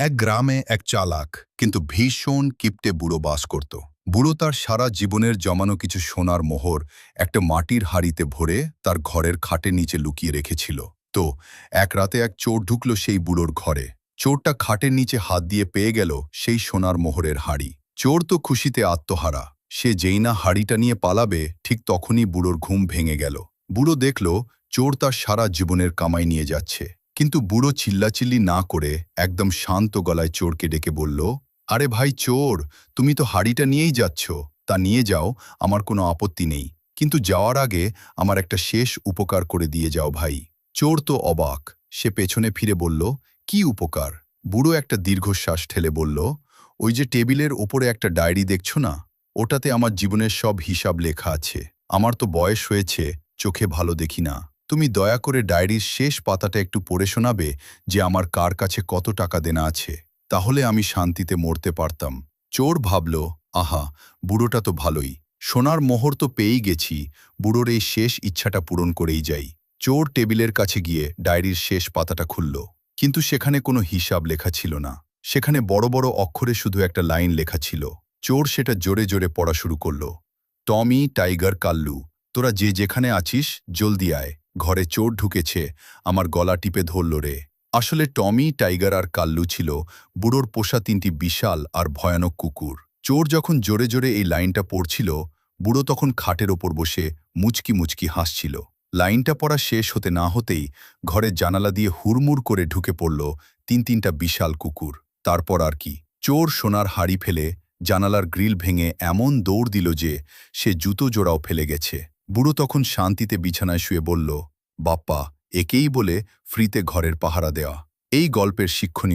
এক গ্রামে এক চালাক কিন্তু ভীষণ কিপ্টে বুড়ো বাস করত। বুড়ো তার সারা জীবনের জমানো কিছু সোনার মোহর একটা মাটির হাঁড়িতে ভরে তার ঘরের খাটের নিচে লুকিয়ে রেখেছিল। তো এক রাতে এক চোর ঢুকল সেই বুড়োর ঘরে। চোরটা খাটের নিচে হাত দিয়ে পেয়ে গেল সেই সোনার মোহরের হাঁড়ি। চোর তো খুশিতে আত্মহারা। সে যেই না হাঁড়িটা নিয়ে পালাবে ঠিক তখনই বুড়োর ঘুম ভেঙে গেল। বুড়ো দেখল চোর তার সারা জীবনের কামাই নিয়ে যাচ্ছে। কিন্তু বুড়ো চিল্লাচিল্লি না করে একদম শান্ত গলায় চোরকে ডেকে বলল, আরে ভাই চোর, তুমি তো হাড়িটা নিয়েই যাচ্ছ, তা নিয়ে যাও, আমার কোনো আপত্তি নেই, কিন্তু যাওয়ার আগে আমার একটা শেষ উপকার করে দিয়ে যাও ভাই। চোর তো অবাক। সে পেছনে ফিরে বলল, কি উপকার? বুড়ো একটা দীর্ঘশ্বাস ঠেলে বলল, ওই যে টেবিলের ওপরে একটা ডায়েরি দেখছো না, ওটাতে আমার জীবনের সব হিসাব লেখা আছে। আমার তো বয়স হয়েছে, চোখে ভালো দেখি না। তুমি দয়া করে ডায়েরির শেষ পাতাটা একটু পড়ে শোনাবে যে আমার কার কাছে কত টাকা দেনা আছে, তাহলে আমি শান্তিতে মরতে পারতাম। চোর ভাবল, আহা, বুড়োটা তো ভালোই, সোনার মোহর তো পেয়েই গেছি, বুড়োর এই শেষ ইচ্ছাটা পূরণ করেই যাই। চোর টেবিলের কাছে গিয়ে ডায়েরির শেষ পাতাটা খুলল, কিন্তু সেখানে কোনো হিসাব লেখা ছিল না। সেখানে বড় বড় অক্ষরে শুধু একটা লাইন লেখা ছিল। চোর সেটা জোরে জোরে পড়া শুরু করল, টমি, টাইগার, কাল্লু, তোরা যে যেখানে আছিস জলদি আয়, ঘরে চোর ঢুকেছে, আমার গলা টিপে ধরল রে। আসলে টমি, টাইগার আর কাল্লু ছিল বুড়োর পোষা তিনটি বিশাল আর ভয়ানক কুকুর। চোর যখন জোরে জোরে এই লাইনটা পড়ছিল, বুড়ো তখন খাটের ওপর বসে মুচকি মুচকি হাসছিল। লাইনটা পড়া শেষ হতে না হতেই ঘরের জানালা দিয়ে হুড়মুড় করে ঢুকে পড়ল তিনটা বিশাল কুকুর। তারপর আর কি, চোর সোনার হাড়ি ফেলে জানালার গ্রিল ভেঙে এমন দৌড় দিল যে সে জুতো জোড়াও ফেলে গেছে। বুড়ো তখন শান্তিতে বিছানায় শুয়ে বলল, বাপ্পা, একেই বলে ফ্রিতে ঘরের পাহারা দেওয়া। এই গল্পের শিক্ষণীয়